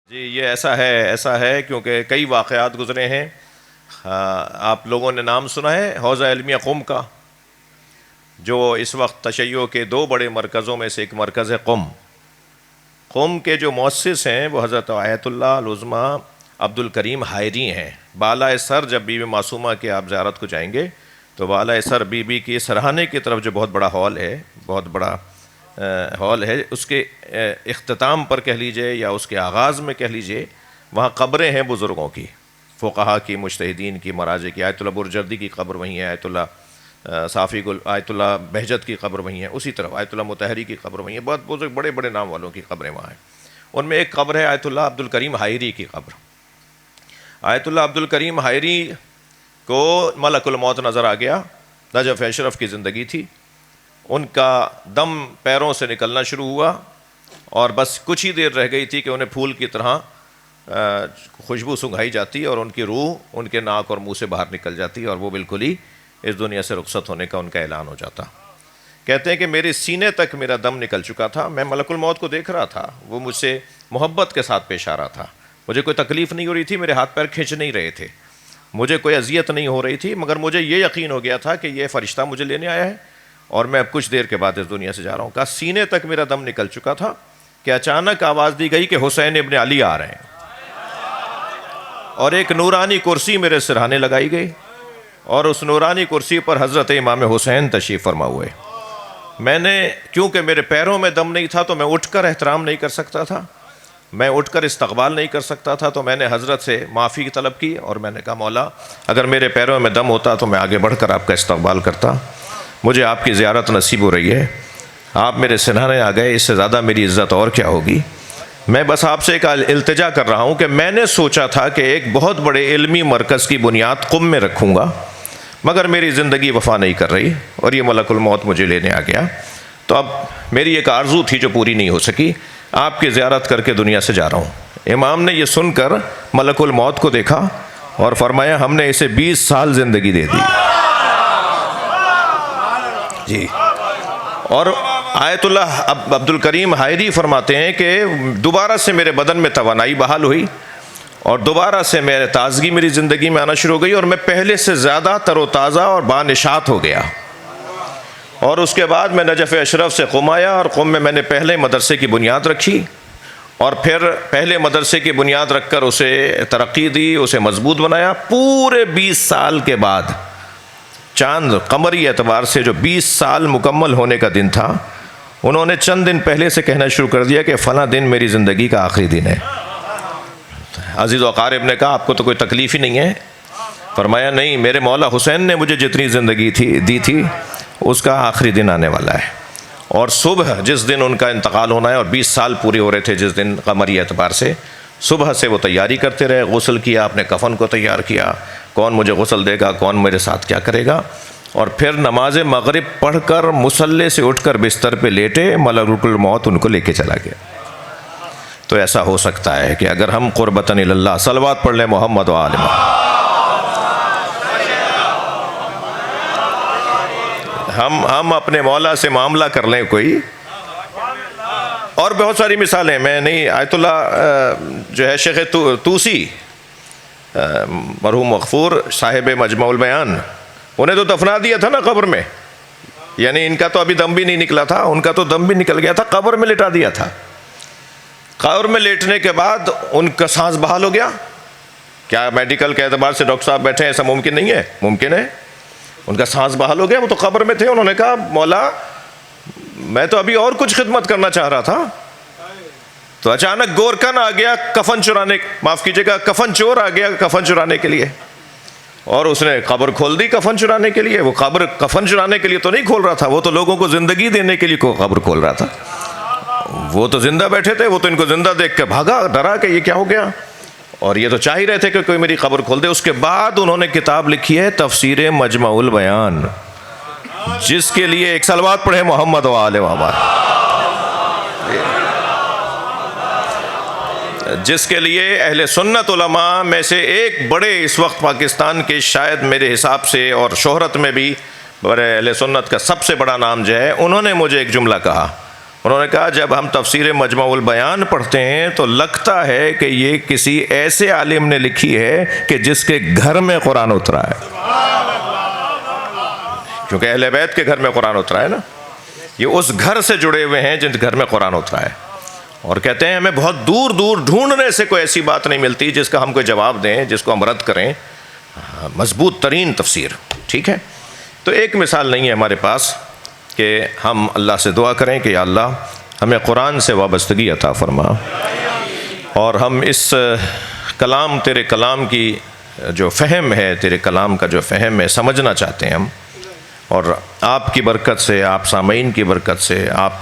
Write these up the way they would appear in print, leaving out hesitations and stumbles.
جی یہ ایسا ہے کیونکہ کئی واقعات گزرے ہیں۔ آپ لوگوں نے نام سنا ہے حوزہ علمیہ قم کا، جو اس وقت تشیع کے دو بڑے مرکزوں میں سے ایک مرکز ہے قم۔ قم کے جو مؤسس ہیں وہ حضرت آیت اللہ العظمیٰ عبد الکریم حائری ہیں۔ بالائے سر جب بی بی معصومہ کے آپ زیارت کو جائیں گے تو بالائے سر بی بی کی سرہانے کی طرف جو بہت بڑا ہال ہے، بہت بڑا ہال ہے، اس کے اختتام پر کہہ لیجئے یا اس کے آغاز میں کہہ لیجئے، وہاں قبریں ہیں بزرگوں کی، فقہا کی، مجتہدین کی، مراجع کی۔ آیت اللہ برجردی کی قبر وہیں ہے، آیت اللہ صافی گل، آیت اللہ بہجت کی قبر وہیں ہے، اسی طرف آیت اللہ مطہری کی قبر وہیں ہے۔ بہت بزرگ بڑے بڑے نام والوں کی قبریں وہاں ہیں۔ ان میں ایک قبر ہے آیت اللہ عبد الکریم حائری کی قبر۔ آیت اللہ عبد الکریم حائری کو ملک الموت نظر آ گیا۔ نجف اشرف کی زندگی تھی، ان کا دم پیروں سے نکلنا شروع ہوا اور بس کچھ ہی دیر رہ گئی تھی کہ انہیں پھول کی طرح خوشبو سنگھائی جاتی اور ان کی روح ان کے ناک اور منہ سے باہر نکل جاتی اور وہ بالکل ہی اس دنیا سے رخصت ہونے کا ان کا اعلان ہو جاتا۔ کہتے ہیں کہ میرے سینے تک میرا دم نکل چکا تھا، میں ملک الموت کو دیکھ رہا تھا، وہ مجھ سے محبت کے ساتھ پیش آ رہا تھا، مجھے کوئی تکلیف نہیں ہو رہی تھی، میرے ہاتھ پیر کھینچ نہیں رہے تھے، مجھے کوئی اذیت نہیں ہو رہی تھی، مگر مجھے یہ یقین ہو گیا تھا کہ یہ فرشتہ مجھے لینے آیا ہے اور میں اب کچھ دیر کے بعد اس دنیا سے جا رہا ہوں۔ کہا سینے تک میرا دم نکل چکا تھا کہ اچانک آواز دی گئی کہ حسین ابن علی آ رہے ہیں، اور ایک نورانی کرسی میرے سرہانے لگائی گئی اور اس نورانی کرسی پر حضرت امام حسین تشریف فرما ہوئے۔ میں نے کیونکہ میرے پیروں میں دم نہیں تھا تو میں اٹھ کر احترام نہیں کر سکتا تھا، میں اٹھ کر استقبال نہیں کر سکتا تھا، تو میں نے حضرت سے معافی طلب کی اور میں نے کہا مولا اگر میرے پیروں میں دم ہوتا تو میں آگے بڑھ کر آپ کا استقبال کرتا، مجھے آپ کی زیارت نصیب ہو رہی ہے، آپ میرے سرہانے آ گئے، اس سے زیادہ میری عزت اور کیا ہوگی۔ میں بس آپ سے ایک التجا کر رہا ہوں کہ میں نے سوچا تھا کہ ایک بہت بڑے علمی مرکز کی بنیاد قم میں رکھوں گا، مگر میری زندگی وفا نہیں کر رہی اور یہ ملک الموت مجھے لینے آ گیا، تو اب میری ایک آرزو تھی جو پوری نہیں ہو سکی، آپ کی زیارت کر کے دنیا سے جا رہا ہوں۔ امام نے یہ سن کر ملک الموت کو دیکھا اور فرمایا ہم نے اسے 20 سال زندگی دے دی جی۔ اور آیت اللہ عبد الکریم حائری فرماتے ہیں کہ دوبارہ سے میرے بدن میں توانائی بحال ہوئی اور دوبارہ سے میرے تازگی میری زندگی میں آنا شروع ہو گئی اور میں پہلے سے زیادہ تر و تازہ اور بانشاط ہو گیا۔ اور اس کے بعد میں نجف اشرف سے قم آیا اور قم میں نے پہلے مدرسے کی بنیاد رکھی اور پھر پہلے مدرسے کی بنیاد رکھ کر اسے ترقی دی، اسے مضبوط بنایا۔ پورے 20 سال کے بعد، چاند قمری اعتبار سے جو 20 سال مکمل ہونے کا دن تھا، انہوں نے چند دن پہلے سے کہنا شروع کر دیا کہ فلاں دن میری زندگی کا آخری دن ہے۔ عزیز و اقارب نے کہا آپ کو تو کوئی تکلیف ہی نہیں ہے؟ فرمایا نہیں، میرے مولا حسین نے مجھے جتنی زندگی دی تھی اس کا آخری دن آنے والا ہے۔ اور صبح جس دن ان کا انتقال ہونا ہے اور 20 سال پورے ہو رہے تھے جس دن قمری اعتبار سے، صبح سے وہ تیاری کرتے رہے، غسل کیا، اپنے کفن کو تیار کیا، کون مجھے غسل دے گا، کون میرے ساتھ کیا کرے گا، اور پھر نماز مغرب پڑھ کر مصلی سے اٹھ کر بستر پہ لیٹے، ملک الموت ان کو لے کے چلا گیا۔ تو ایسا ہو سکتا ہے کہ اگر ہم قربتاً اللہ صلوات پڑھ لیں محمد و آل محمد، ہم اپنے مولا سے معاملہ کر لیں کوئی، اور بہت ساری مثالیں میں نہیں، آیت اللہ جو ہے شیخ توسی مرحوم مغفور صاحب مجمع البیان، انہیں تو دفنا دیا تھا نا قبر میں، یعنی ان کا تو ابھی دم بھی نہیں نکلا تھا، ان کا تو دم بھی نکل گیا تھا، قبر میں لٹا دیا تھا۔ قبر میں لیٹنے کے بعد ان کا سانس بحال ہو گیا۔ کیا میڈیکل کے اعتبار سے ڈاکٹر صاحب بیٹھے ہیں ایسا ممکن نہیں ہے؟ ممکن ہے۔ ان کا سانس بحال ہو گیا، وہ تو قبر میں تھے، انہوں نے کہا مولا میں تو ابھی اور کچھ خدمت کرنا چاہ رہا تھا، تو اچانک گورکن آ گیا کفن چرانے، معاف کیجیے گا کفن چور آ گیا کفن چرانے کے لیے، اور اس نے قبر کھول دی کفن چرانے کے لیے۔ وہ قبر کفن چرانے کے لیے تو نہیں کھول رہا تھا، وہ تو لوگوں کو زندگی دینے کے لیے قبر کھول رہا تھا۔ وہ تو زندہ بیٹھے تھے، وہ تو ان کو زندہ دیکھ کے بھاگا، ڈرا کہ یہ کیا ہو گیا، اور یہ تو چاہ ہی رہے تھے کہ کوئی میری قبر کھول دے۔ اس کے بعد انہوں نے کتاب لکھی ہے تفسیر مجمع البیان، جس کے لیے ایک صلوات پڑھے محمد و آل محمد، جس کے لیے اہل سنت علماء میں سے ایک بڑے اس وقت پاکستان کے شاید میرے حساب سے اور شہرت میں بھی بڑے اہل سنت کا سب سے بڑا نام جو ہے، انہوں نے مجھے ایک جملہ کہا، انہوں نے کہا جب ہم تفسیر مجمع البیان پڑھتے ہیں تو لگتا ہے کہ یہ کسی ایسے عالم نے لکھی ہے کہ جس کے گھر میں قرآن اترا ہے، کیونکہ اہل بیت کے گھر میں قرآن اترا ہے نا، یہ اس گھر سے جڑے ہوئے ہیں جن گھر میں قرآن اترا ہے۔ اور کہتے ہیں ہمیں بہت دور دور ڈھونڈنے سے کوئی ایسی بات نہیں ملتی جس کا ہم کوئی جواب دیں، جس کو ہم رد کریں، مضبوط ترین تفسیر۔ ٹھیک ہے، تو ایک مثال نہیں ہے ہمارے پاس کہ ہم اللہ سے دعا کریں کہ یا اللہ ہمیں قرآن سے وابستگی عطا فرما، اور ہم اس کلام تیرے کلام کی جو فہم ہے، تیرے کلام کا جو فہم ہے سمجھنا چاہتے ہیں ہم، اور آپ کی برکت سے، آپ سامعین کی برکت سے، آپ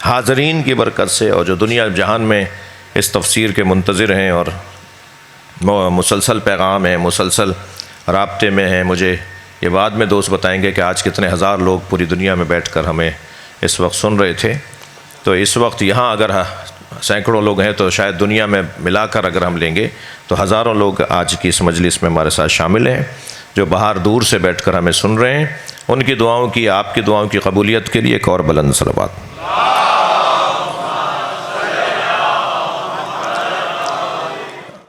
حاضرین کی برکت سے، اور جو دنیا جہان میں اس تفسیر کے منتظر ہیں اور مسلسل پیغام ہیں، مسلسل رابطے میں ہیں۔ مجھے یہ بعد میں دوست بتائیں گے کہ آج کتنے ہزار لوگ پوری دنیا میں بیٹھ کر ہمیں اس وقت سن رہے تھے، تو اس وقت یہاں اگر سینکڑوں لوگ ہیں تو شاید دنیا میں ملا کر اگر ہم لیں گے تو ہزاروں لوگ آج کی اس مجلس میں ہمارے ساتھ شامل ہیں، جو باہر دور سے بیٹھ کر ہمیں سن رہے ہیں۔ ان کی دعاؤں کی، آپ کی دعاؤں کی قبولیت کے لیے ایک اور بلند صلوات۔